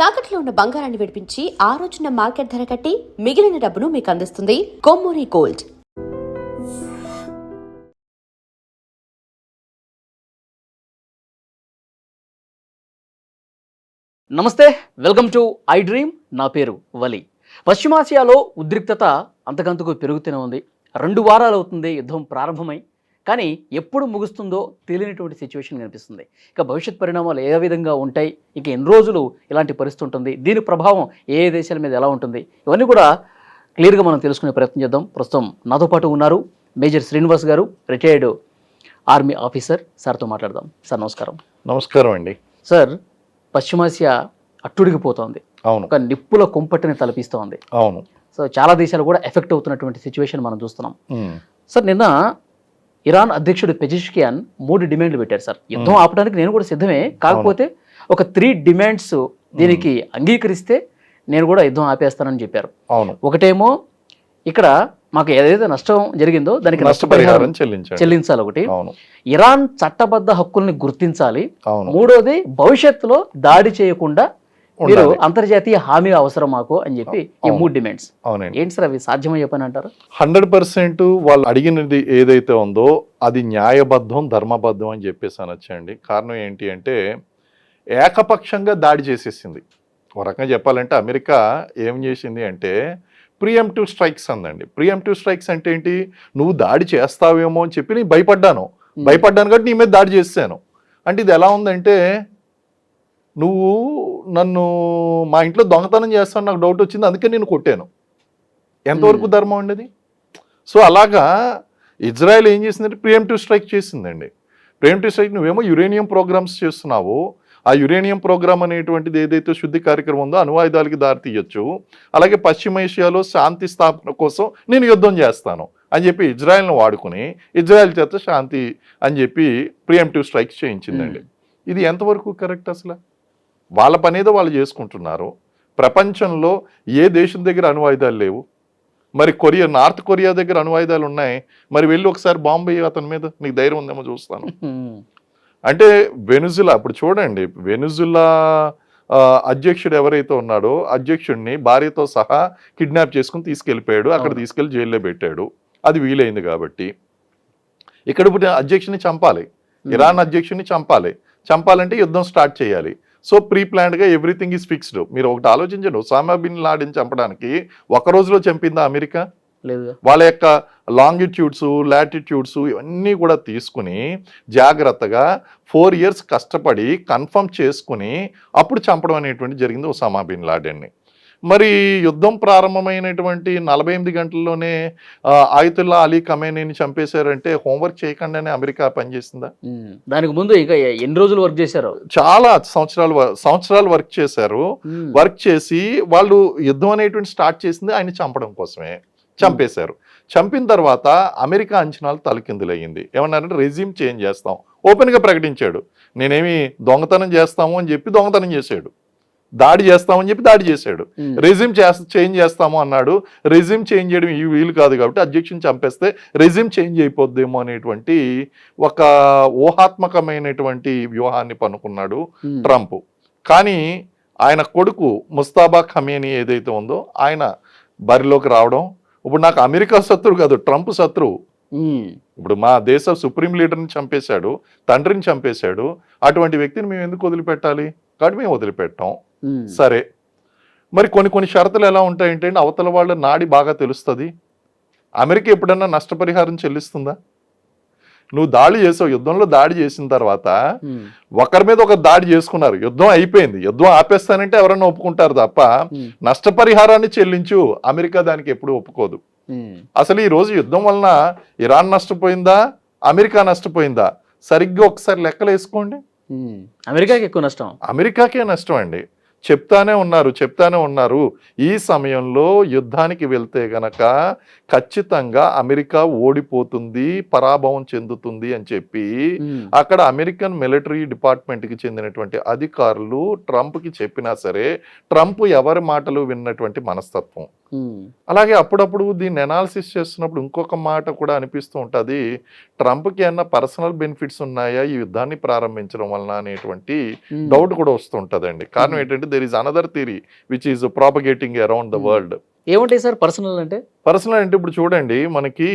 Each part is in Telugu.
తాకట్లో ఉన్న బంగారాన్ని విడిపించి ఆ రోజున మార్కెట్ ధర కట్టి మిగిలిన డబ్బును మీకు అందిస్తుంది కొమ్మూరి గోల్డ్. నమస్తే, వెల్కమ్ టు ఐ డ్రీమ్. నా పేరు వలి. పశ్చిమాసియాలో ఉద్రిక్తత అంతకంతకు పెరుగుతూనే ఉంది. 2 వారాలు అవుతుంది యుద్ధం ప్రారంభమై, కానీ ఎప్పుడు ముగుస్తుందో తెలియనటువంటి సిచ్యువేషన్ కనిపిస్తుంది. ఇక భవిష్యత్ పరిణామాలు ఏ విధంగా ఉంటాయి, ఇక ఎన్ని రోజులు ఇలాంటి పరిస్థితి ఉంటుంది, దీని ప్రభావం ఏ దేశాల మీద ఎలా ఉంటుంది, ఇవన్నీ కూడా క్లియర్గా మనం తెలుసుకునే ప్రయత్నం చేద్దాం. ప్రస్తుతం నాతో పాటు ఉన్నారు మేజర్ శ్రీనివాస్ గారు, రిటైర్డ్ ఆర్మీ ఆఫీసర్. సార్తో మాట్లాడదాం. సార్ నమస్కారం. నమస్కారం అండి. సార్, పశ్చిమాసియా అట్టుడిగిపోతోంది. అవును. ఒక నిప్పుల కుంపటిని తలపిస్తోంది. అవును. సో చాలా దేశాలు కూడా ఎఫెక్ట్ అవుతున్నటువంటి సిచ్యువేషన్ మనం చూస్తున్నాం. సార్, నిన్న ఇరాన్ అధ్యక్షుడు పెజిష్కియాన్ 3 డిమాండ్లు పెట్టారు. సార్, యుద్ధం ఆపడానికి నేను కూడా సిద్ధమే, కాకపోతే ఒక 3 డిమాండ్స్ దీనికి అంగీకరిస్తే నేను కూడా యుద్ధం ఆపేస్తానని చెప్పారు. అవును. ఒకటేమో ఇక్కడ మాకు ఏదైతే నష్టం జరిగిందో దానికి నష్టపరిహారం చెల్లించాలి. ఒకటి, అవును, ఇరాన్ చట్టబద్ధ హక్కుల్ని గుర్తించాలి. అవును. మూడోది, భవిష్యత్తులో దాడి చేయకుండా మీరు అంతర్జాతీయ హామీ అవసరం మాకు అని చెప్పి ఈ 3 డిమాండ్స్. అవునండి. ఏంటి సార్ అవి, సాధ్యమయ్యే పని అంటారు? 100% వాళ్ళు అడిగినది ఏదైతే ఉందో అది న్యాయబద్ధం, ధర్మబద్ధం అని చెప్పేసి అనొచ్చండి. కారణం ఏంటి అంటే ఏకపక్షంగా దాడి చేసేసింది. ఒక రకంగా చెప్పాలంటే అమెరికా ఏం చేసింది అంటే ప్రియంప్టివ్ స్ట్రైక్స్ అందండి. ప్రియంప్టివ్ స్ట్రైక్స్ అంటే ఏంటి? నువ్వు దాడి చేస్తావేమో అని చెప్పి నేను భయపడ్డాను కాబట్టి నీ మీద దాడి చేశాను అంటే ఇది ఎలా ఉందంటే, నువ్వు నన్ను మా ఇంట్లో దొంగతనం చేస్తాను, నాకు డౌట్ వచ్చింది, అందుకే నేను కొట్టాను. ఎంతవరకు ధర్మం ఉండేది? సో అలాగా ఇజ్రాయెల్ ఏం చేసిందంటే ప్రియంప్టివ్ స్ట్రైక్ చేసిందండి. ప్రియంప్టివ్ స్ట్రైక్, నువ్వేమో యురేనియం ప్రోగ్రామ్స్ చేస్తున్నావు, ఆ యురేనియం ప్రోగ్రామ్ అనేటువంటిది ఏదైతే శుద్ధి కార్యక్రమం ఉందో అణ్వాయుధాలకి దారి తీయొచ్చు, అలాగే పశ్చిమ ఏషియాలో శాంతి స్థాపన కోసం నేను యుద్ధం చేస్తాను అని చెప్పి ఇజ్రాయెల్ను వాడుకుని ఇజ్రాయెల్ చేత శాంతి అని చెప్పి ప్రియంప్టివ్ స్ట్రైక్స్ చేయించిందండి. ఇది ఎంతవరకు కరెక్ట్? అసలు వాళ్ళ పనేదో వాళ్ళు చేసుకుంటున్నారు. ప్రపంచంలో ఏ దేశం దగ్గర అణ్వాయుధాలు లేవు? మరి నార్త్ కొరియా దగ్గర అణ్వాయుధాలు ఉన్నాయి. మరి వెళ్ళి ఒకసారి బాంబు వేయి అతని మీద, నీకు ధైర్యం ఉందేమో చూస్తాను అంటే. వెనుజులా ఇప్పుడు చూడండి, వెనుజులా అధ్యక్షుడు ఎవరైతే ఉన్నాడో అధ్యక్షుడిని భార్యతో సహా కిడ్నాప్ చేసుకుని తీసుకెళ్ళిపోయాడు, అక్కడ తీసుకెళ్లి జైల్లో పెట్టాడు. అది వీలైంది కాబట్టి ఇక్కడ ఇప్పుడు అధ్యక్షుడిని చంపాలి, ఇరాన్ అధ్యక్షుడిని చంపాలంటే యుద్ధం స్టార్ట్ చేయాలి. సో ప్రీ ప్లాన్డ్గా ఎవ్రీథింగ్ ఈజ్ ఫిక్స్డ్. మీరు ఒకటి ఆలోచించండి, ఒసామా బిన్ లాడెన్ చంపడానికి ఒక రోజులో చంపిందా అమెరికా? లేదు. వాళ్ళ యొక్క లాంగిట్యూడ్స్, లాటిట్యూడ్స్ ఇవన్నీ కూడా తీసుకుని జాగ్రత్తగా 4 years కష్టపడి కన్ఫర్మ్ చేసుకుని అప్పుడు చంపడం అనేటువంటి జరిగింది ఒసామా బిన్ లాడెన్ని. మరి యుద్ధం ప్రారంభమైనటువంటి 48 గంటల్లోనే ఆయతుల్లా అలీ ఖమేనీని చంపేశారంటే హోంవర్క్ చేయకుండానే అమెరికా పనిచేసిందా? దానికి ముందు ఇంకా ఎన్ని రోజులు వర్క్ చేశారు? చాలా సంవత్సరాలు వర్క్ చేశారు. వర్క్ చేసి వాళ్ళు యుద్ధం అనేటువంటి స్టార్ట్ చేసింది ఆయన చంపడం కోసమే. చంపేశారు. చంపిన తర్వాత అమెరికా అంచనాలు తలకిందులయ్యింది. ఏమన్నారంటే రెజ్యూమ్ చేంజ్ చేస్తాం, ఓపెన్గా ప్రకటించాడు. నేనేమి దొంగతనం చేస్తాము అని చెప్పి దొంగతనం చేశాడు, దాడి చేస్తామని చెప్పి దాడి చేశాడు. రెజ్యూమ్ చేంజ్ చేస్తాము అన్నాడు. రెజ్యూమ్ చేంజ్ చేయడం ఈ వీలు కాదు కాబట్టి అధ్యక్షుని చంపేస్తే రెజ్యూమ్ చేంజ్ అయిపోద్దేమో అనేటువంటి ఒక ఊహాత్మకమైనటువంటి వ్యూహాన్ని పన్నుకున్నాడు ట్రంప్. కానీ ఆయన కొడుకు ముస్తాబా ఖమేనీ ఏదైతే ఉందో ఆయన బరిలోకి రావడం, ఇప్పుడు నాకు అమెరికా శత్రువు కాదు, ట్రంప్ శత్రువు. ఇప్పుడు మా దేశ సుప్రీం లీడర్ని చంపేశాడు, తండ్రిని చంపేశాడు, అటువంటి వ్యక్తిని మేము ఎందుకు వదిలిపెట్టాలి? కాబట్టి మేము వదిలిపెట్టాం. సరే, మరి కొన్ని షరతులు ఎలా ఉంటాయంటే అవతల వాళ్ళ నాడి బాగా తెలుస్తుంది. అమెరికా ఎప్పుడన్నా నష్టపరిహారం చెల్లిస్తుందా? నువ్వు దాడి చేసావు, యుద్ధంలో దాడి చేసిన తర్వాత ఒకరి మీద ఒకరు దాడి చేసుకున్నారు, యుద్ధం అయిపోయింది, యుద్ధం ఆపేస్తానంటే ఎవరన్నా ఒప్పుకుంటారు తప్ప నష్టపరిహారాన్ని చెల్లించు అమెరికా దానికి ఎప్పుడు ఒప్పుకోదు. అసలు ఈ రోజు యుద్ధం వలన ఇరాన్ నష్టపోయిందా, అమెరికా నష్టపోయిందా? సరిగ్గా ఒకసారి లెక్కలు వేసుకోండి. అమెరికాకి ఎక్కువ నష్టం, అమెరికాకే నష్టం అండి. చెప్తానే ఉన్నారు ఈ సమయంలో యుద్ధానికి వెళ్తే గనక ఖచ్చితంగా అమెరికా ఓడిపోతుంది, పరాభవం చెందుతుంది అని చెప్పి అక్కడ అమెరికన్ మిలిటరీ డిపార్ట్మెంట్కి చెందినటువంటి అధికారులు ట్రంప్కి చెప్పినా సరే ట్రంప్ ఎవరి మాటలు విన్నటువంటి మనస్తత్వం. అలాగే అప్పుడప్పుడు దీన్ని అనాలిసిస్ చేస్తున్నప్పుడు ఇంకొక మాట కూడా అనిపిస్తూ ఉంటుంది, ట్రంప్కి ఏమన్నా పర్సనల్ బెనిఫిట్స్ ఉన్నాయా ఈ యుద్ధాన్ని ప్రారంభించడం వలన అనేటువంటి డౌట్ కూడా వస్తుంటుందండి. కారణం ఏంటంటే there is another theory which is propagating around the world. ఏముంటాయి సార్ పర్సనల్ అంటే? పర్సనల్ అంటే ఇప్పుడు చూడండి, మనకి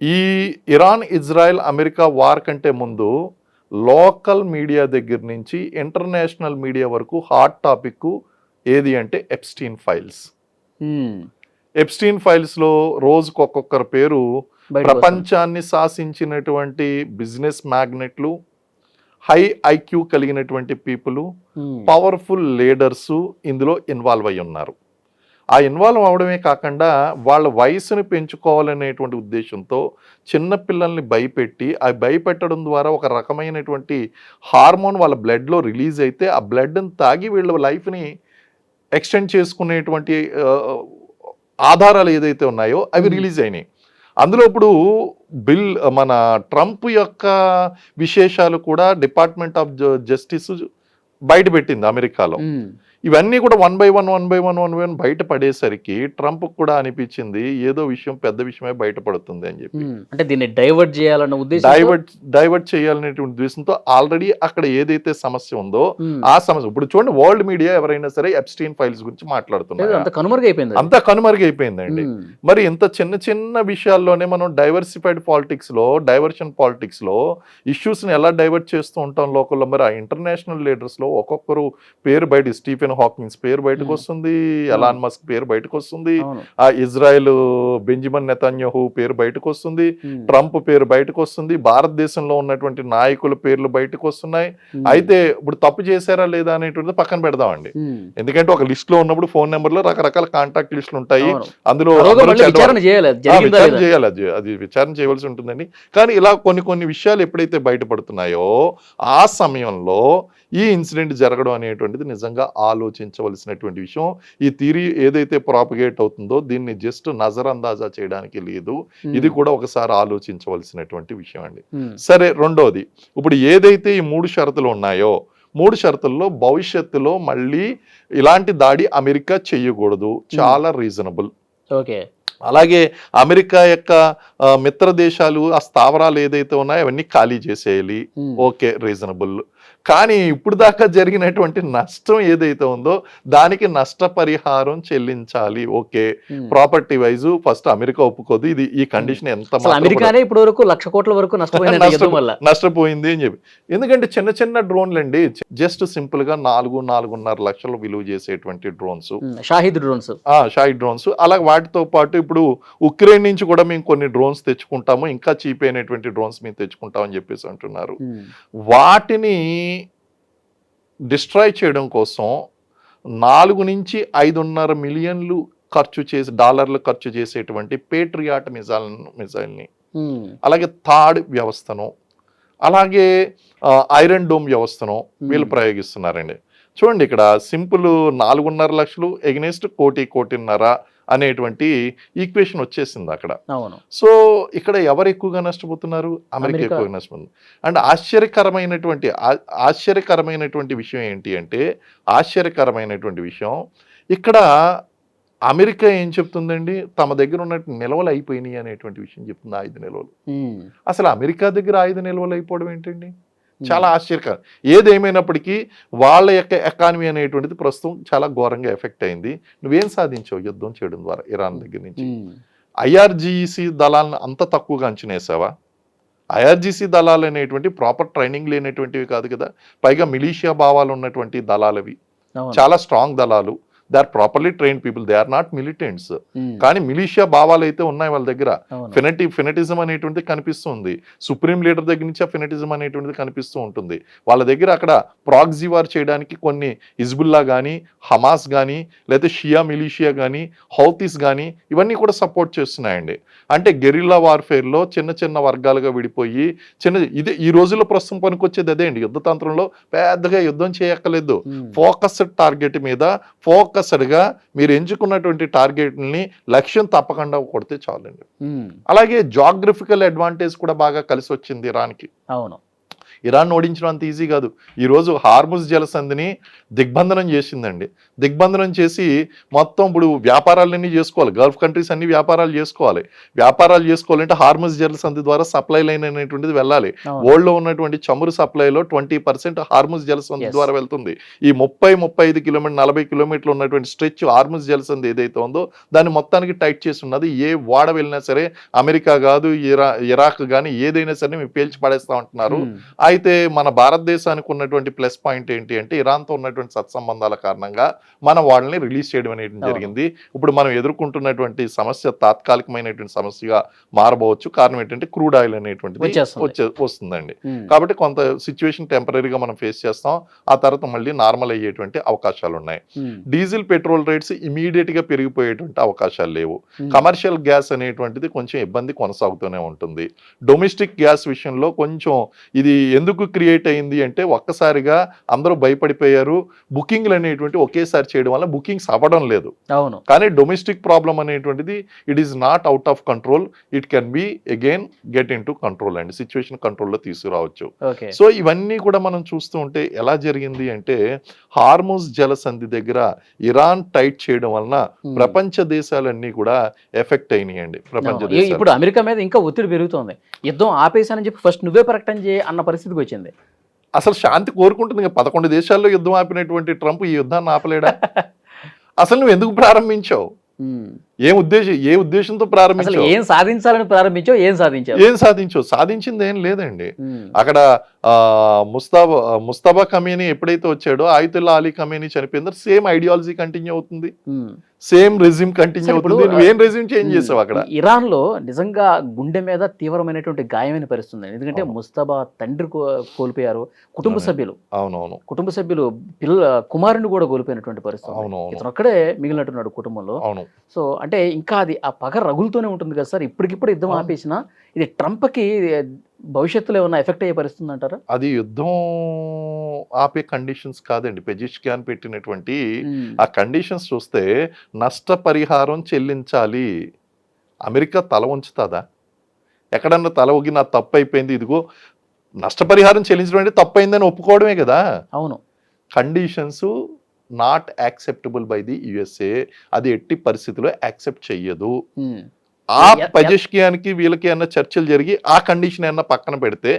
ఈ ఇరాన్ ఇజ్రాయెల్ అమెరికా వార్ కంటే ముందు లోకల్ మీడియా దగ్గర నుంచి ఇంటర్నేషనల్ మీడియా వరకు హాట్ టాపిక్ ఏది అంటే ఎప్స్టీన్ ఫైల్స్. ఎప్స్టీన్ ఫైల్స్లో రోజుకు ఒక్కొక్కరి పేరు ప్రపంచాన్ని శాసించినటువంటి బిజినెస్ మ్యాగ్నెట్లు, హై ఐక్యూ కలిగినటువంటి పీపుల్, పవర్ఫుల్ లీడర్స్ ఇందులో ఇన్వాల్వ్ అయి ఉన్నారు. ఆ ఇన్వాల్వ్ అవడమే కాకుండా వాళ్ళ వయసుని పెంచుకోవాలనేటువంటి ఉద్దేశంతో చిన్నపిల్లల్ని భయపెట్టి, ఆ భయపెట్టడం ద్వారా ఒక రకమైనటువంటి హార్మోన్ వాళ్ళ బ్లడ్లో రిలీజ్ అయితే ఆ బ్లడ్ని తాగి వీళ్ళ లైఫ్ని ఎక్స్టెండ్ చేసుకునేటువంటి ఆధారాలు ఏదైతే ఉన్నాయో అవి రిలీజ్ అయినాయి. అందులో ఇప్పుడు మన ట్రంప్ యొక్క విశేషాలు కూడా డిపార్ట్మెంట్ ఆఫ్ జస్టిస్ బయట పెట్టింది అమెరికాలో. ఇవన్నీ కూడా వన్ బై వన్ బయట పడేసరికి ట్రంప్ కూడా అనిపించింది ఏదో విషయం పెద్ద విషయమే బయటపడుతుంది అని చెప్పి. అంటే దీన్ని డైవర్ట్ చేయాలన్న ఉద్దేశం, డైవర్ట్ చేయాలనేటువంటి ఉద్దేశంతో ఆల్రెడీ అక్కడ ఏదైతే సమస్య ఉందో ఆ సమస్య ఇప్పుడు చూడండి, వరల్డ్ మీడియా ఎవరైనా సరే ఎప్స్టీన్ ఫైల్స్ గురించి మాట్లాడుతున్నారు. అంతా కనుమరుగైపోయిందండి. మరి ఇంత చిన్న చిన్న విషయాల్లోనే మనం డైవర్సిఫైడ్ పాలిటిక్స్ లో, డైవర్షన్ పాలిటిక్స్ లో ఇష్యూస్ ని ఎలా డైవర్ట్ చేస్తూ ఉంటాం లోకల్లో. మరి ఆ ఇంటర్నేషనల్ లీడర్స్ లో ఒక్కొక్కరు పేరు బయట, స్టీఫెన్ హాకిన్స్ పేరు బయటకు వస్తుంది, ఎలాన్ మస్క్ పేరు బయటకు వస్తుంది, ఆ ఇజ్రాయెల్ బెంజమిన్ నెతన్యాహు పేరు బయటకు వస్తుంది, ట్రంప్ పేరు బయటకు వస్తుంది, భారతదేశంలో ఉన్నటువంటి నాయకుల పేర్లు బయటకు వస్తున్నాయి. అయితే ఇప్పుడు తప్పు చేశారా లేదా అనేటువంటిది పక్కన పెడదామండి. ఎందుకంటే ఒక లిస్ట్ లో ఉన్నప్పుడు ఫోన్ నెంబర్ లో రకరకాల కాంటాక్ట్ లిస్టులు ఉంటాయి, అందులో చేయాలి, అది విచారణ చేయవలసి ఉంటుందండి. కానీ ఇలా కొన్ని విషయాలు ఎప్పుడైతే బయటపడుతున్నాయో ఆ సమయంలో ఈ ఇన్సిడెంట్ జరగడం అనేటువంటిది నిజంగా ఆలోచించవలసినటువంటి విషయం. ఈ థియరీ ఏదైతే ప్రాపగేట్ అవుతుందో దీన్ని జస్ట్ నజర్ అందాజా చేయడానికి లేదు, ఇది కూడా ఒకసారి ఆలోచించవలసినటువంటి విషయం అండి. సరే, రెండోది, ఇప్పుడు ఏదైతే ఈ 3 షరతులు ఉన్నాయో 3 షరతుల్లో భవిష్యత్తులో మళ్ళీ ఇలాంటి దాడి అమెరికా చేయకూడదు, చాలా రీజనబుల్. ఓకే. అలాగే అమెరికా యొక్క మిత్ర దేశాలు ఆ స్థావరాలు ఏదైతే ఉన్నాయో అవన్నీ ఖాళీ చేసేయాలి, ఓకే, రీజనబుల్. కానీ ఇప్పుడు దాకా జరిగినటువంటి నష్టం ఏదైతే ఉందో దానికి నష్టపరిహారం చెల్లించాలి, okay. Property wise first America ఒప్పుకోదు, ఇది ఈ కండిషన్ ఎంత అమెరికానే ఇప్పుడు వరకు 1,00,000 కోట్ల వరకు నష్టపోయింది అని చెప్పి. ఎందుకంటే చిన్న చిన్న డ్రోన్లు అండి, జస్ట్ సింపుల్ గా 4-4.5 లక్షలు విలువ చేసేటువంటి డ్రోన్స్, షాహిద్ డ్రోన్స్. అలా వాటితో పాటు ఇప్పుడు ఉక్రెయిన్ నుంచి కూడా మేము కొన్ని డ్రోన్స్ తెచ్చుకుంటాము, ఇంకా చీప్ అయినటువంటి డ్రోన్స్ మేము తెచ్చుకుంటామని చెప్పేసి అంటున్నారు. వాటిని డిస్ట్రాయ్ చేయడం కోసం 4 నుంచి 5.5 మిలియన్లు డాలర్లు ఖర్చు చేసేటువంటి పేట్రియాట్ మిజైల్ని, అలాగే థాడ్ వ్యవస్థను, అలాగే ఐరన్ డోమ్ వ్యవస్థను వీళ్ళు ప్రయోగిస్తున్నారండి. చూడండి, ఇక్కడ సింపుల్ 4.5 లక్షలు ఎగనెస్ట్ 1.5 అనేటువంటి ఈక్వేషన్ వచ్చేసింది అక్కడ. సో ఇక్కడ ఎవరు ఎక్కువగా నష్టపోతున్నారు? అమెరికా ఎక్కువగా నష్టపోతుంది. అండ్ ఆశ్చర్యకరమైనటువంటి విషయం ఏంటి అంటే, ఇక్కడ అమెరికా ఏం చెప్తుందండి, తమ దగ్గర ఉన్నట్టు నిల్వలు అయిపోయినాయి అనేటువంటి విషయం చెప్తుంది. 5 నిల్వలు. అసలు అమెరికా దగ్గర 5 నిల్వలు అయిపోవడం ఏంటండి? చాలా ఆశ్చర్యకరం. ఏదేమైనప్పటికీ వాళ్ళ యొక్క ఎకానమీ అనేటువంటిది ప్రస్తుతం చాలా ఘోరంగా ఎఫెక్ట్ అయింది. నువ్వేం సాధించావు యుద్ధం చేయడం ద్వారా ఇరాన్ దగ్గర నుంచి? ఐఆర్జీసీ దళాలను అంత తక్కువగా అంచనేసావా? ఐఆర్జీసీ దళాలు అనేటువంటి ప్రాపర్ ట్రైనింగ్ లేనటువంటివి కాదు కదా, పైగా మిలీషియా భావాలు ఉన్నటువంటి దళాలవి, చాలా స్ట్రాంగ్ దళాలు. They are properly trained people, they are not militants. కానీ మిలీషియా భావాలు అయితే ఉన్నాయి వాళ్ళ దగ్గర. ఫెనటిజం అనేటువంటిది కనిపిస్తుంది, సుప్రీం లీడర్ దగ్గర నుంచి ఆ ఫెనటిజం అనేటువంటిది కనిపిస్తూ ఉంటుంది. వాళ్ళ దగ్గర అక్కడ ప్రాక్సీ వార్ చేయడానికి కొన్ని హిజ్బుల్లా కానీ, హమాస్ కానీ, లేదా షియా మిలీషియా కానీ, హౌతీస్ కానీ ఇవన్నీ కూడా సపోర్ట్ చేస్తున్నాయండి. అంటే గెరిల్లా వార్ఫేర్లో చిన్న చిన్న వర్గాలుగా విడిపోయి ఇది ఈ రోజుల్లో ప్రస్తుతం పనికొచ్చేది అదే అండి. యుద్ధ తంత్రంలో పెద్దగా యుద్ధం చేయక్కర్లేదు, ఫోకస్డ్ టార్గెట్ మీద ఫోకస్డ్గా మీరు ఎంచుకున్నటువంటి టార్గెట్ని లక్ష్యం తప్పకుండా కొడితే చాలండి. అలాగే జాగ్రఫికల్ అడ్వాంటేజ్ కూడా బాగా కలిసి వచ్చింది ఇరాన్కి. ఇరాన్ ఓడించడం అంత ఈజీ కాదు. ఈరోజు హార్ముజ్ జలసంధిని దిగ్బంధనం చేసిందండి. దిగ్బంధనం చేసి మొత్తం ఇప్పుడు వ్యాపారాలన్నీ చేసుకోవాలి, గల్ఫ్ కంట్రీస్ అన్ని వ్యాపారాలు చేసుకోవాలంటే హార్ముజ్ జలసంధి ద్వారా సప్లై లైన్ అనేటువంటిది వెళ్ళాలి. వరల్డ్ లో ఉన్నటువంటి చమురు సప్లైలో 20% హార్ముజ్ జలసంధి ద్వారా వెళ్తుంది. ఈ 30-35 కిలోమీటర్ 40 కిలోమీటర్లు ఉన్నటువంటి స్ట్రెచ్ హార్ముజ్ జలసంధి ఏదైతే ఉందో దాన్ని మొత్తానికి టైట్ చేసి ఉన్నది. ఏ వాడ వెళ్ళినా సరే అమెరికా కాదు, ఇరాక్ కానీ ఏదైనా సరే మేము పేల్చి పడేస్తా ఉంటున్నారు. అయితే మన భారతదేశానికి ఉన్నటువంటి ప్లస్ పాయింట్ ఏంటి అంటే ఇరాన్తో ఉన్నటువంటి సత్సంబంధాల కారణంగా మన వాళ్ళని రిలీజ్ చేయడం అనేది జరిగింది. ఇప్పుడు మనం ఎదుర్కొంటున్నటువంటి సమస్య తాత్కాలికమైనటువంటి సమస్యగా మారబోవచ్చు. కారణం ఏంటంటే క్రూడ్ ఆయిల్ అనేటువంటిది వస్తుందండి. కాబట్టి కొంత సిచ్యువేషన్ టెంపరీగా మనం ఫేస్ చేస్తాం. ఆ తర్వాత మళ్ళీ నార్మల్ అయ్యేటువంటి అవకాశాలు ఉన్నాయి. డీజిల్ పెట్రోల్ రేట్స్ ఇమీడియట్ గా పెరిగిపోయేటువంటి అవకాశాలు లేవు. కమర్షియల్ గ్యాస్ అనేటువంటిది కొంచెం ఇబ్బంది కొనసాగుతూనే ఉంటుంది. డొమెస్టిక్ గ్యాస్ విషయంలో కొంచెం ఇది ఎందుకు క్రియేట్ అయింది అంటే ఒక్కసారిగా అందరూ భయపడిపోయారు. బుకింగ్లు అనేటువంటి ఒకేసారి చేయడం వల్ల బుకింగ్స్ అవ్వడం లేదు. అవును, కానీ డొమెస్టిక్ ప్రాబ్లం అనేటువంటిది it is not out of control. It can be again get in to control అండి. సిచ్యువేషన్ కంట్రోల్లో తీసుకురావచ్చు. సో ఇవన్నీ కూడా మనం చూస్తూ ఉంటే ఎలా జరిగింది అంటే హార్ముజ్ జలసంధి దగ్గర ఇరాన్ టైట్ చేయడం వలన ప్రపంచ దేశాలన్నీ కూడా ఎఫెక్ట్ అయినాయండి. ప్రపంచ దేశాలు ఇప్పుడు అమెరికా మీద ఇంకా ఒత్తిడి పెరుగుతోంది. యుద్ధం ఆపేశానని చెప్పి ఫస్ట్ నువ్వే ప్రకటన చేయ అన్న పరిస్థితికి వచ్చింది. అసలు శాంతి కోరుకుంటుంది. 11 దేశాల్లో యుద్ధం ఆపినటువంటి ట్రంప్ ఈ యుద్ధాన్ని ఆపలేడా? అసలు నువ్వు ఎందుకు ప్రారంభించావు? ఏ ఉద్దేశంతో ప్రారంభించావు? ఏం సాధించాలని ప్రారంభించావు? ఏం సాధించావు? సాధించింది ఏం లేదండి. అక్కడ ముస్తఫా ఖమేనీ ఎప్పుడైతే వచ్చాడో ఆయతుల్లా అలీ ఖమేనీ చనిపోయిందో సేమ్ ఐడియాలజీ కంటిన్యూ అవుతుంది, సేమ్ రెజ్యూమ్ కంటిన్యూ అవుతుంది. నువ్వేం రెజ్యూమ్ చేంజ్ చేసావు? అక్కడ ఇరాన్ లో నిజంగా గుండె మీద తీవ్రమైనటువంటి గాయమైన పరిస్థితి. ఎందుకంటే ముస్తఫా తండ్రి కోల్పోయారు, కుటుంబ సభ్యులు కుటుంబ సభ్యులు కుమారుని కూడా కోల్పోయినటువంటి పరిస్థితి. ఇతను ఒక్కడే మిగిలినట్టున్నాడు కుటుంబంలో. సో అంటే ఇంకా అది ఆ పగ రగులుతూనే ఉంటుంది కదా సార్. ఇప్పటికిప్పుడు యుద్ధం ఆపేసినా ఇది ట్రంప్కి భవిష్యత్తులో ఏమైనా ఎఫెక్ట్ అయ్యే పరిస్థితి అంటారా? అది యుద్ధం ఆపే కండిషన్స్ కాదండి. పెజిష్కియాన్ పెట్టినటువంటి ఆ కండిషన్స్ చూస్తే నష్టపరిహారం చెల్లించాలి. అమెరికా తల ఉంచుతుందా? ఎక్కడన్నా తల ఒగ్గి నా తప్పు అయిపోయింది, ఇదిగో నష్టపరిహారం చెల్లించడం అంటే తప్పు అయిందని ఒప్పుకోవడమే కదా. అవును, conditions not acceptable by the USA. అది ఎట్టి పరిస్థితిలో యాక్సెప్ట్ చెయ్యదు. ఆ పెజిష్కియానికి వీళ్ళకి అన్న చర్చలు జరిగి ఆ కండిషన్ ఏమన్నా పక్కన పెడితే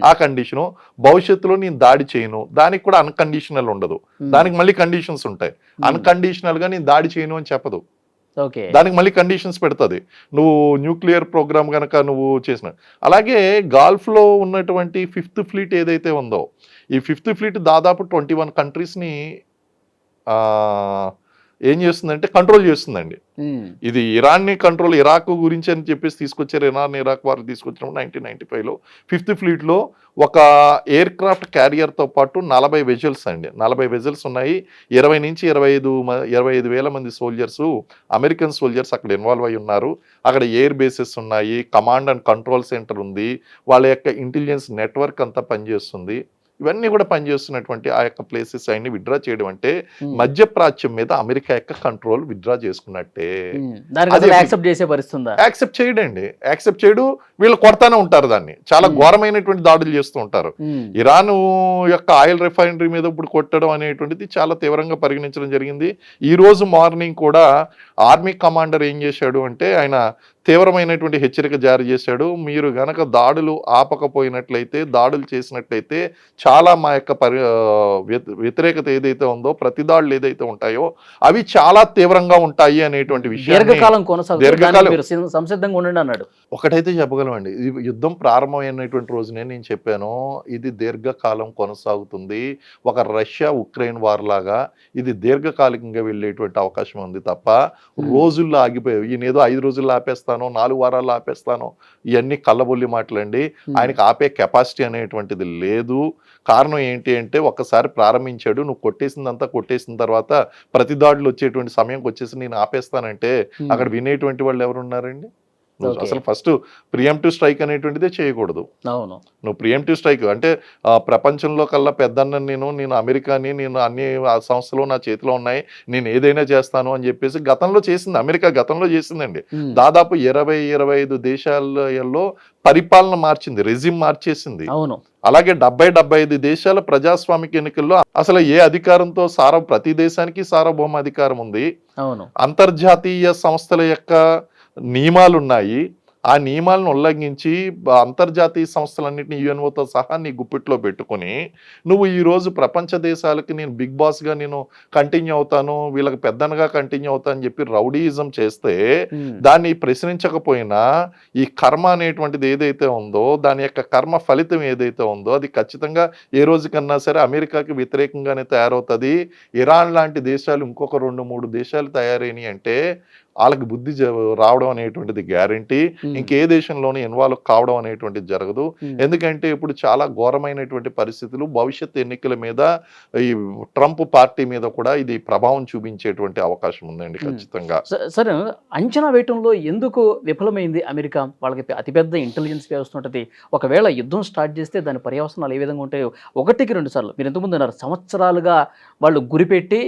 ఆ కండిషను భవిష్యత్తులో నేను దాడి చేయను, దానికి కూడా అన్కండిషనల్ ఉండదు. దానికి మళ్ళీ కండిషన్స్ ఉంటాయి. అన్కండిషనల్ గా నేను దాడి చేయను అని చెప్పదు. దానికి మళ్ళీ కండిషన్స్ పెడుతుంది. నువ్వు న్యూక్లియర్ ప్రోగ్రామ్ కనుక నువ్వు చేసిన. అలాగే గాల్ఫ్ లో ఉన్నటువంటి 5th ఫ్లీట్ ఏదైతే ఉందో ఈ 5th ఫ్లీట్ దాదాపు 21 కంట్రీస్ని ఏం చేస్తుందంటే కంట్రోల్ చేస్తుందండి. ఇది ఇరాన్ని కంట్రోల్, ఇరాక్ గురించి అని చెప్పేసి తీసుకొచ్చారు. ఇరాక్ వారు తీసుకొచ్చినప్పుడు 1995లో 5th ఫ్లీట్లో ఒక ఎయిర్ క్రాఫ్ట్ క్యారియర్తో పాటు 40 వెజల్స్ అండి. 40 వెజల్స్ ఉన్నాయి. 20 నుంచి 25 వేల మంది సోల్జర్స్, అమెరికన్ సోల్జర్స్ అక్కడ ఇన్వాల్వ్ అయి ఉన్నారు. అక్కడ ఎయిర్ బేసెస్ ఉన్నాయి, కమాండ్ అండ్ కంట్రోల్ సెంటర్ ఉంది, వాళ్ళ యొక్క ఇంటెలిజెన్స్ నెట్వర్క్ అంతా పనిచేస్తుంది. ఇవన్నీ కూడా పనిచేస్తున్నటువంటి ఆ యొక్క ప్లేసెస్ అన్ని విత్డ్రా చేయడం అంటే మధ్యప్రాచ్యం మీద అమెరికా యొక్క కంట్రోల్ విత్డ్రా చేసుకున్నట్టే. యాక్సెప్ట్ చేయడండి, యాక్సెప్ట్ చేయడు. వీళ్ళు కొడతానే ఉంటారు దాన్ని. చాలా ఘోరమైనటువంటి దాడులు చేస్తూ ఉంటారు. ఇరాన్ యొక్క ఆయిల్ రిఫైనరీ మీద ఇప్పుడు కొట్టడం అనేటువంటిది చాలా తీవ్రంగా పరిగణించడం జరిగింది. ఈ రోజు మార్నింగ్ కూడా ఆర్మీ కమాండర్ ఏం చేశాడు అంటే ఆయన తీవ్రమైనటువంటి హెచ్చరిక జారీ చేశాడు. మీరు గనక దాడులు ఆపకపోయినట్లయితే, దాడులు చేసినట్లయితే చాలా మా యొక్క వ్యతిరేకత ఏదైతే ఉందో, ప్రతి దాడులు ఏదైతే ఉంటాయో అవి చాలా తీవ్రంగా ఉంటాయి అనేటువంటి విషయం సంసిద్ధంగా ఉండండి అన్నాడు. ఒకటైతే చెప్పగలమండి, ఇది యుద్ధం ప్రారంభమైనటువంటి రోజునే నేను చెప్పాను ఇది దీర్ఘకాలం కొనసాగుతుంది. ఒక రష్యా ఉక్రెయిన్ వార్ లాగా ఇది దీర్ఘకాలికంగా వెళ్ళేటువంటి అవకాశం ఉంది తప్ప రోజుల్లో ఆగిపోయావు. ఈయన ఏదో 5 రోజుల్లో ఆపేస్తాను, 4 వారాల్లో ఆపేస్తాను, ఇవన్నీ కళ్ళబొల్లి మాటలండి. ఆయనకి ఆపే కెపాసిటీ అనేటువంటిది లేదు. కారణం ఏంటి అంటే ఒక్కసారి ప్రారంభించాడు, నువ్వు కొట్టేసిందంతా కొట్టేసిన తర్వాత ప్రతి దాడులు వచ్చేటువంటి సమయంకి వచ్చేసి నేను ఆపేస్తానంటే అక్కడ వినేటువంటి వాళ్ళు ఎవరున్నారండి? అసలు ఫస్ట్ ప్రియంప్టివ్ స్ట్రైక్ అనేటువంటిదే చేయకూడదు. నువ్వు ప్రియంప్టివ్ స్ట్రైక్ అంటే ప్రపంచంలో కల్లా పెద్దన్న నేను అమెరికాని, నేను అన్ని సంస్థలు నా చేతిలో ఉన్నాయి, నేను ఏదైనా చేస్తాను అని చెప్పేసి గతంలో చేసింది. అమెరికా గతంలో చేసిందండి. దాదాపు 20-25 దేశాలలో పరిపాలన మార్చింది, రెజిమ్ మార్చేసింది. అలాగే 70-75 దేశాల ప్రజాస్వామిక ఎన్నికల్లో అసలు ఏ అధికారంతో ప్రతి దేశానికి సార్వభౌమ అధికారం ఉంది. అవును. అంతర్జాతీయ సంస్థల యొక్క నియమాలు ఉన్నాయి. ఆ నియమాలను ఉల్లంఘించి అంతర్జాతీయ సంస్థలన్నింటినీ యుఎన్ఓతో సహా నీ గుప్పిట్లో పెట్టుకుని నువ్వు ఈరోజు ప్రపంచ దేశాలకి నేను బిగ్ బాస్గా నేను కంటిన్యూ అవుతాను, వీళ్ళకి పెద్దనగా కంటిన్యూ అవుతాను అని చెప్పి రౌడీయిజం చేస్తే దాన్ని ప్రశ్నించకపోయినా ఈ కర్మ అనేటువంటిది ఏదైతే ఉందో దాని యొక్క కర్మ ఫలితం ఏదైతే ఉందో అది ఖచ్చితంగా ఏ రోజుకన్నా సరే అమెరికాకి వ్యతిరేకంగానే తయారవుతుంది. ఇరాన్ లాంటి దేశాలు ఇంకొక 2-3 దేశాలు తయారైనవి అంటే వాళ్ళకి బుద్ధి రావడం అనేటువంటిది గ్యారంటీ. ఇంకే దేశంలోనే ఇన్వాల్వ్ కావడం అనేటువంటిది జరగదు. ఎందుకంటే ఇప్పుడు చాలా ఘోరమైనటువంటి పరిస్థితులు భవిష్యత్ ఎన్నికల మీద ఈ ట్రంప్ పార్టీ మీద కూడా ఇది ప్రభావం చూపించేటువంటి అవకాశం ఉందండి ఖచ్చితంగా. సరే, అంచనా వేయటంలో ఎందుకు విఫలమైంది అమెరికా? వాళ్ళకి అతిపెద్ద ఇంటెలిజెన్స్ వ్యవస్థ ఉంటుంది. ఒకవేళ యుద్ధం స్టార్ట్ చేస్తే దాని పర్యవసనాలు ఏ విధంగా ఉంటాయో 1-2 సార్లు మీరు ఎంతమంది అన్నారు సంవత్సరాలుగా వాళ్ళు గురిపెట్టి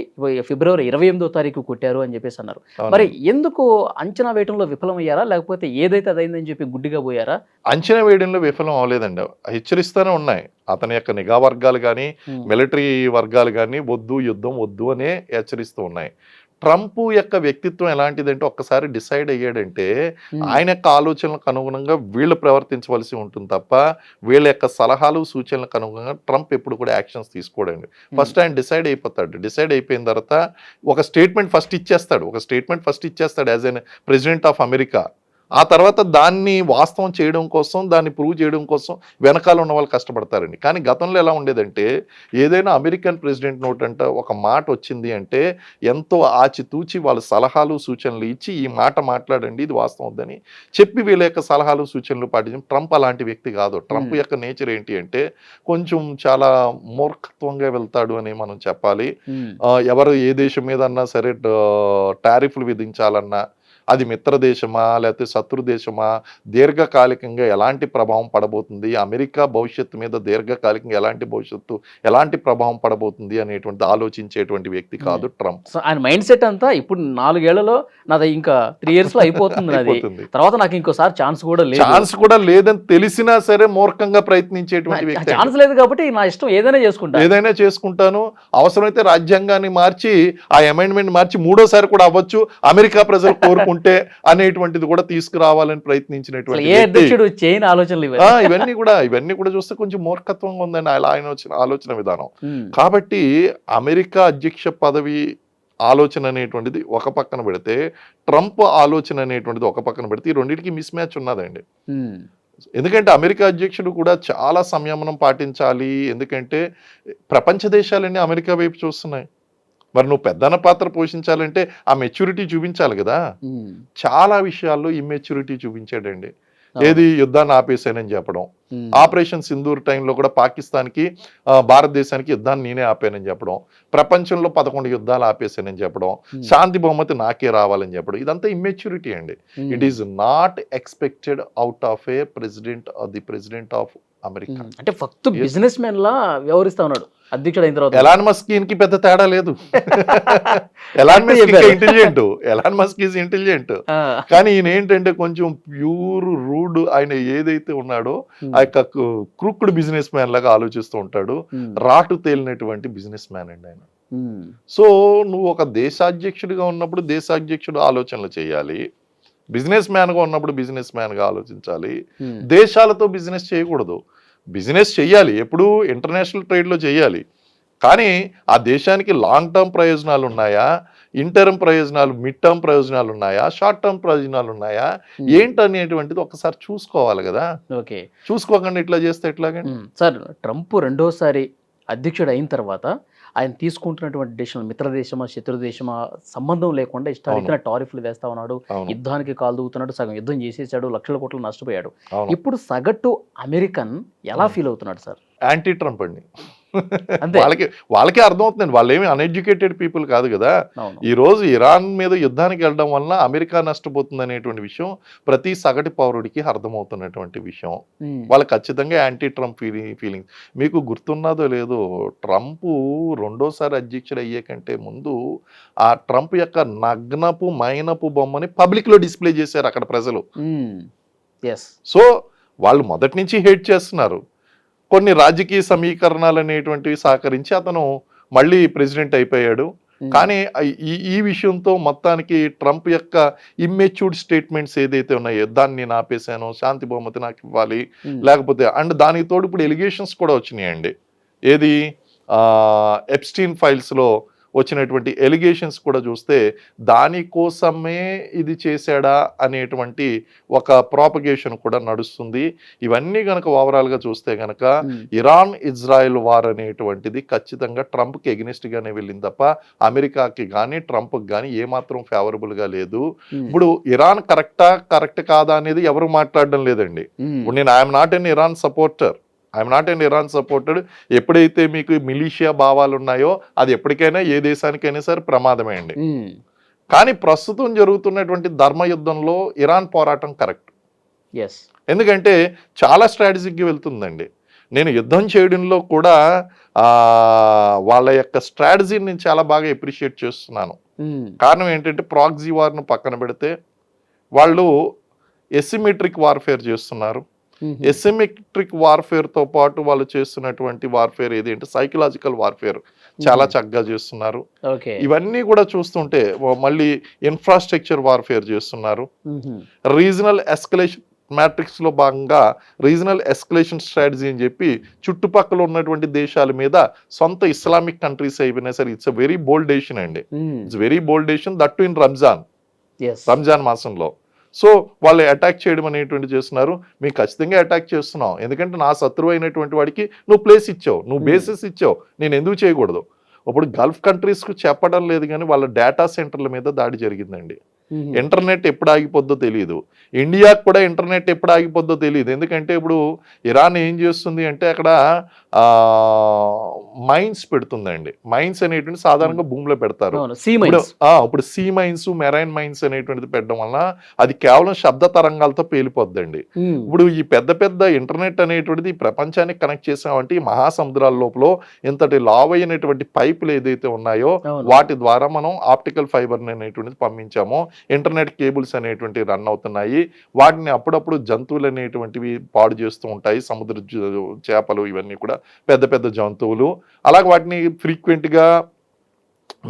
ఫిబ్రవరి 28వ తారీఖు కొట్టారు అని చెప్పేసి అన్నారు. మరి ఎందుకు అంచనా వేయడంలో విఫలమయ్యారా, లేకపోతే ఏదైతే అదైందని చెప్పి గుడ్డిగా పోయారా? అంచనా వేయడంలో విఫలం అవ్వలేదండి, హెచ్చరిస్తూనే ఉన్నాయి. అతని యొక్క నిఘా వర్గాలు కానీ మిలిటరీ వర్గాలు కానీ వద్దు యుద్ధం వద్దు అనే హెచ్చరిస్తూ ఉన్నాయి. ట్రంప్ యొక్క వ్యక్తిత్వం ఎలాంటిదంటే ఒక్కసారి డిసైడ్ అయ్యాడంటే ఆయన యొక్క ఆలోచనలకు అనుగుణంగా వీళ్ళు ప్రవర్తించవలసి ఉంటుంది తప్ప వీళ్ళ యొక్క సలహాలు సూచనలకు అనుగుణంగా ట్రంప్ ఎప్పుడు కూడా యాక్షన్స్ తీసుకోడండి. ఫస్ట్ ఆయన డిసైడ్ అయిపోతాడు. డిసైడ్ అయిపోయిన తర్వాత ఒక స్టేట్మెంట్ ఫస్ట్ ఇచ్చేస్తాడు as N president of America. ఆ తర్వాత దాన్ని వాస్తవం చేయడం కోసం దాన్ని ప్రూవ్ చేయడం కోసం వెనకాల ఉన్న వాళ్ళు కష్టపడతారండి. కానీ గతంలో ఎలా ఉండేదంటే ఏదైనా అమెరికన్ ప్రెసిడెంట్ నోటంట ఒక మాట వచ్చింది అంటే ఎంతో ఆచితూచి వాళ్ళ సలహాలు సూచనలు ఇచ్చి ఈ మాట మాట్లాడండి ఇది వాస్తవం వద్దని చెప్పి వీళ్ళ యొక్క సలహాలు సూచనలు పాటించడం. ట్రంప్ అలాంటి వ్యక్తి కాదు. ట్రంప్ యొక్క నేచర్ ఏంటి అంటే కొంచెం చాలా మూర్ఖత్వంగా వెళ్తాడు అని మనం చెప్పాలి. ఎవరు ఏ దేశం మీద అన్నా సరే టారిఫ్లు విధించాలన్నా అది మిత్ర దేశమా లేకపోతే శత్రు దేశమా, దీర్ఘకాలికంగా ఎలాంటి ప్రభావం పడబోతుంది, అమెరికా భవిష్యత్తు మీద దీర్ఘకాలికంగా ఎలాంటి ప్రభావం పడబోతుంది అనేటువంటి ఆలోచించేటువంటి వ్యక్తి కాదు ట్రంప్. ఆయన మైండ్ సెట్ అంతా ఇప్పుడు 4 ఏళ్లలో నాది ఇంకా 3 years లో అయిపోతుంది, తర్వాత నాకు ఇంకోసారి ఛాన్స్ కూడా లేదని తెలిసినా సరే మూర్ఖంగా ప్రయత్నించేటువంటి వ్యక్తి. ఛాన్స్ లేదు కాబట్టి నా ఇష్టం ఏదైనా చేసుకుంటాను, అవసరమైతే రాజ్యాంగాన్ని మార్చి ఆ అమెండ్మెంట్ మార్చి 3వ కూడా అవ్వచ్చు, అమెరికా ప్రజలు కోరుకుంటే అనేటువంటిది కూడా తీసుకురావాలని ప్రయత్నించినటువంటి ఇవన్నీ కూడా చూస్తే కొంచెం మూర్ఖత్వంగా ఉందని ఆయన వచ్చిన ఆలోచన విధానం. కాబట్టి అమెరికా అధ్యక్ష పదవి ఆలోచన అనేటువంటిది ఒక పక్కన పెడితే ట్రంప్ ఆలోచన అనేటువంటిది ఒక పక్కన పెడితే ఈ రెండింటికి మిస్ మ్యాచ్ ఉన్నదండి. ఎందుకంటే అమెరికా అధ్యక్షుడు కూడా చాలా సంయమనం పాటించాలి. ఎందుకంటే ప్రపంచ దేశాలన్నీ అమెరికా వైపు చూస్తున్నాయి. మరి నువ్వు పెద్దన పాత్ర పోషించాలంటే ఆ మెచ్యూరిటీ చూపించాలి కదా. చాలా విషయాల్లో ఇమ్మెచ్యూరిటీ చూపించాడండి. ఏది యుద్ధాన్ని ఆపేసానని చెప్పడం, ఆపరేషన్ సింధూర్ టైంలో కూడా పాకిస్తాన్కి భారతదేశానికి యుద్ధాన్ని నేనే ఆపానని చెప్పడం, ప్రపంచంలో 11 యుద్ధాలు ఆపేసానని చెప్పడం, శాంతి బహుమతి నాకే రావాలని చెప్పడం, ఇదంతా ఇమ్మెచ్యూరిటీ అండి. It is not expected out of A president of America. అంటే ఫస్ట్ బిజినెస్ మ్యాన్ లా వ్యవహరిస్తా ఉన్నాడు అధ్యక్షుడు అయిన తర్వాత. ఎలాన్ మస్క్ కి పెద్ద తేడా లేదు. ఎలాన్ మస్క్ ఈజ్ ఇంటెలిజెంట్ కానీ ఈయన ఏంటంటే కొంచెం ప్యూర్ రూడ్. ఆయన ఏదైతే ఉన్నాడో ఆ యొక్క క్రూక్డ్ బిజినెస్ మ్యాన్ లాగా ఆలోచిస్తూ ఉంటాడు. రాటు తేలినటువంటి బిజినెస్ మ్యాన్ అండి ఆయన. సో నువ్వు ఒక దేశాధ్యక్షుడిగా ఉన్నప్పుడు దేశాధ్యక్షుడు ఆలోచనలు చేయాలి, బిజినెస్ మ్యాన్గా ఉన్నప్పుడు బిజినెస్ మ్యాన్గా ఆలోచించాలి. దేశాలతో బిజినెస్ చేయకూడదు. బిజినెస్ చెయ్యాలి, ఎప్పుడు ఇంటర్నేషనల్ ట్రేడ్లో చేయాలి. కానీ ఆ దేశానికి లాంగ్ టర్మ్ ప్రయోజనాలు ఉన్నాయా, ఇంటర్మ్ ప్రయోజనాలు, మిడ్ టర్మ్ ప్రయోజనాలు ఉన్నాయా, షార్ట్ టర్మ్ ప్రయోజనాలు ఉన్నాయా ఏంటనేటువంటిది ఒకసారి చూసుకోవాలి కదా. ఓకే, చూసుకోకుండా ఇట్లా చేస్తే ఎట్లాగండి. సార్, ట్రంప్ రెండోసారి అధ్యక్షుడు అయిన తర్వాత ఆయన తీసుకుంటున్నటువంటి దేశం మిత్రదేశమా శత్రుదేశమా సంబంధం లేకుండా ఇష్టాలిచ్చిన టారిఫ్లు వేస్తా ఉన్నాడు, యుద్ధానికి కాలు దూకుతున్నాడు, సగం యుద్ధం చేసేసాడు, లక్షల కోట్లు నష్టపోయాడు. ఇప్పుడు సగటు అమెరికన్ ఎలా ఫీల్ అవుతున్నాడు సార్? యాంటీ ట్రంప్ అండి. వాళ్ళకే అర్థమవుతుందండి. వాళ్ళు ఏమి అన్ఎడ్యుకేటెడ్ పీపుల్ కాదు కదా. ఈ రోజు ఇరాన్ మీద యుద్ధానికి వెళ్ళడం వలన అమెరికా నష్టపోతుంది అనేటువంటి విషయం ప్రతి సగటు పౌరుడికి అర్థమవుతున్నటువంటి విషయం. వాళ్ళు ఖచ్చితంగా యాంటీ ట్రంప్ ఫీలింగ్స్. మీకు గుర్తున్నదో లేదో, ట్రంప్ రెండోసారి అధ్యక్షుడు అయ్యే కంటే ముందు ఆ ట్రంప్ యొక్క నగ్నపు మైనపు బొమ్మని పబ్లిక్ లో డిస్ప్లే చేశారు అక్కడ ప్రజలు. సో వాళ్ళు మొదటి నుంచి హేట్ చేస్తున్నారు. కొన్ని రాజకీయ సమీకరణాలు అనేటువంటివి సహకరించి అతను మళ్ళీ ప్రెసిడెంట్ అయిపోయాడు. కానీ ఈ విషయంతో మొత్తానికి ట్రంప్ యొక్క ఇమ్మెచ్యూర్డ్ స్టేట్మెంట్స్ ఏదైతే ఉన్నాయో, దాన్ని నేను ఆపేశాను, శాంతి బహుమతి నాకు ఇవ్వాలి, లేకపోతే అండ్ దానికి తోడు ఇప్పుడు ఎలిగేషన్స్ కూడా వచ్చినాయండి. ఏది ఎప్స్టీన్ ఫైల్స్లో వచ్చినటువంటి ఎలిగేషన్స్ కూడా చూస్తే దానికోసమే ఇది చేశాడా అనేటువంటి ఒక ప్రాపగేషన్ కూడా నడుస్తుంది. ఇవన్నీ కనుక ఓవరాల్గా చూస్తే కనుక ఇరాన్ ఇజ్రాయెల్ వార్ అనేటువంటిది ఖచ్చితంగా ట్రంప్కి ఎగ్నిస్ట్గానే వెళ్ళింది తప్ప అమెరికాకి కానీ ట్రంప్కి కానీ ఏమాత్రం ఫేవరబుల్గా లేదు. ఇప్పుడు ఇరాన్ కరెక్ట్ కాదా అనేది ఎవరు మాట్లాడడం లేదండి. ఇప్పుడు నేను I'm not an Iran supported. ఎప్పుడైతే మీకు మిలీషియా భావాలు ఉన్నాయో అది ఎప్పటికైనా ఏ దేశానికైనా సరే ప్రమాదమే అండి. కానీ ప్రస్తుతం జరుగుతున్నటువంటి ధర్మయుద్ధంలో ఇరాన్ పోరాటం కరెక్ట్. ఎందుకంటే చాలా స్ట్రాటజిక్గా వెళ్తుందండి. నేను యుద్ధం చేయడంలో కూడా వాళ్ళ యొక్క స్ట్రాటజీని నేను చాలా బాగా ఎప్రిషియేట్ చేస్తున్నాను. కారణం ఏంటంటే ప్రాక్సీ వార్ను పక్కన పెడితే వాళ్ళు ఎసిమెట్రిక్ వార్ఫేర్ చేస్తున్నారు. ఎసిమెట్రిక్ వార్ఫేర్తో పాటు వాళ్ళు చేస్తున్నటువంటి వార్ఫేర్ ఏదేంటి సైకలాజికల్ వార్ఫేర్ చాలా చక్కగా చేస్తున్నారు. ఇవన్నీ కూడా చూస్తుంటే మళ్ళీ ఇన్ఫ్రాస్ట్రక్చర్ వార్ఫేర్ చేస్తున్నారు. రీజనల్ ఎస్కలేషన్ మ్యాట్రిక్స్ లో భాగంగా రీజనల్ ఎస్కలేషన్ స్ట్రాటజీ అని చెప్పి చుట్టుపక్కల ఉన్నటువంటి దేశాల మీద సొంత ఇస్లామిక్ కంట్రీస్ అయిపోయినా సరే ఇట్స్ వెరీ బోల్డ్ డెసిషన్ అండి. It's very bold decision, that to in Ramzan మాసంలో. సో వాళ్ళు అటాక్ చేయడం అనేటువంటి చేస్తున్నారు. మేము ఖచ్చితంగా అటాక్ చేస్తున్నాం, ఎందుకంటే నా శత్రువు అయినటువంటి వాడికి నువ్వు ప్లేస్ ఇచ్చావు, నువ్వు బేసిస్ ఇచ్చావు, నేను ఎందుకు చేయకూడదు. ఇప్పుడు గల్ఫ్ కంట్రీస్కు చెప్పడం లేదు కానీ వాళ్ళ డేటా సెంటర్ల మీద దాడి జరిగిందండి. ఇంటర్నెట్ ఎప్పుడు ఆగిపోద్దో తెలియదు. ఇండియాకు కూడా ఇంటర్నెట్ ఎప్పుడు ఆగిపోద్దో తెలియదు. ఎందుకంటే ఇప్పుడు ఇరాన్ ఏం చేస్తుంది అంటే అక్కడ మైన్స్ పెడుతుందండి. మైన్స్ అనేటువంటి సాధారణంగా భూమిలో పెడతారు. ఇప్పుడు సీ మైన్స్, మెరైన్ మైన్స్ అనేటువంటిది పెట్టడం వలన అది కేవలం శబ్ద తరంగాలతో పేలిపోద్దండి. ఇప్పుడు ఈ పెద్ద పెద్ద ఇంటర్నెట్ అనేటువంటిది ప్రపంచానికి కనెక్ట్ చేసామంటే ఈ మహాసముద్రాల లోపల ఇంతటి లావ్ అయినటువంటి పైపులు ఏదైతే ఉన్నాయో వాటి ద్వారా మనం ఆప్టికల్ ఫైబర్ అనేటువంటిది పంపించామో ఇంటర్నెట్ కేబుల్స్ అనేటువంటి రన్ అవుతున్నాయి. వాటిని అప్పుడప్పుడు జంతువులు అనేటువంటివి పాడు చేస్తూ ఉంటాయి. సముద్ర చేపలు ఇవన్నీ కూడా పెద్ద పెద్ద జంతువులు. అలాగే వాటిని ఫ్రీక్వెంట్గా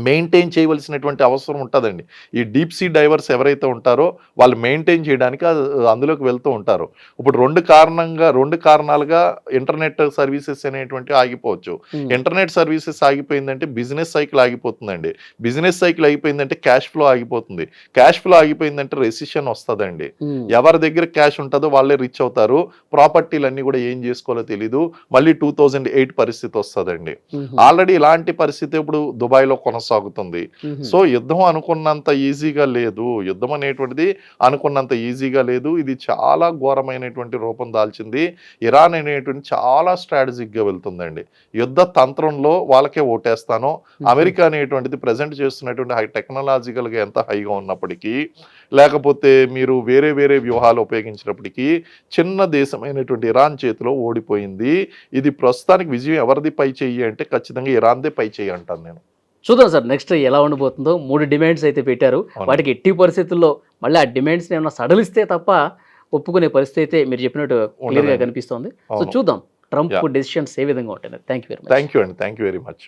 మెయింటైన్ చేయవలసినటువంటి అవసరం ఉంటుందండి. ఈ డీప్ సీ డైవర్స్ ఎవరైతే ఉంటారో వాళ్ళు మెయింటైన్ చేయడానికి అందులోకి వెళ్తూ ఉంటారు. ఇప్పుడు రెండు కారణాలుగా ఇంటర్నెట్ సర్వీసెస్ అనేటువంటి ఆగిపోవచ్చు. ఇంటర్నెట్ సర్వీసెస్ ఆగిపోయిందంటే బిజినెస్ సైకిల్ ఆగిపోతుందండి. బిజినెస్ సైకిల్ అయిపోయిందంటే క్యాష్ ఫ్లో ఆగిపోతుంది. క్యాష్ ఫ్లో ఆగిపోయిందంటే రెసిషన్ వస్తుందండి. ఎవరి దగ్గర క్యాష్ ఉంటుందో వాళ్ళే రిచ్ అవుతారు. ప్రాపర్టీలన్నీ కూడా ఏం చేసుకోవాలో తెలీదు. మళ్ళీ 2008 పరిస్థితి వస్తుందండి. ఆల్రెడీ ఇలాంటి పరిస్థితి ఇప్పుడు దుబాయ్లో కొనసాగుతుంది. సో యుద్ధం అనుకున్నంత ఈజీగా లేదు. యుద్ధం అనేటువంటిది అనుకున్నంత ఈజీగా లేదు. ఇది చాలా ఘోరమైనటువంటి రూపం దాల్చింది. ఇరాన్ అనేటువంటి చాలా స్ట్రాటజిక్గా వెళ్తుందండి. యుద్ధ తంత్రంలో వాళ్ళకే ఓటేస్తాను. అమెరికా అనేటువంటిది ప్రజెంట్ చేస్తున్నటువంటి టెక్నాలజికల్గా ఎంత హైగా ఉన్నప్పటికీ, లేకపోతే మీరు వేరే వేరే వ్యూహాలు ఉపయోగించినప్పటికీ చిన్న దేశమైనటువంటి ఇరాన్ చేతిలో ఓడిపోయింది. ఇది ప్రస్తుతానికి విజయం ఎవరిది పై చెయ్యి అంటే ఖచ్చితంగా ఇరాన్దే పై చెయ్యి అంటాను నేను. చూద్దాం సార్ నెక్స్ట్ ఎలా ఉండబోతుందో. 3 డిమాండ్స్ అయితే పెట్టారు. వాటికి ఎట్టి పరిస్థితుల్లో మళ్ళీ ఆ డిమాండ్స్ని ఏమైనా సడలిస్తే తప్ప ఒప్పుకునే పరిస్థితి అయితే మీరు చెప్పినట్టు క్లియర్గా కనిపిస్తోంది. సో చూద్దాం ట్రంప్ డెసిషన్స్ ఏ విధంగా ఉంటాయి. Thank you very much. Thank you very much.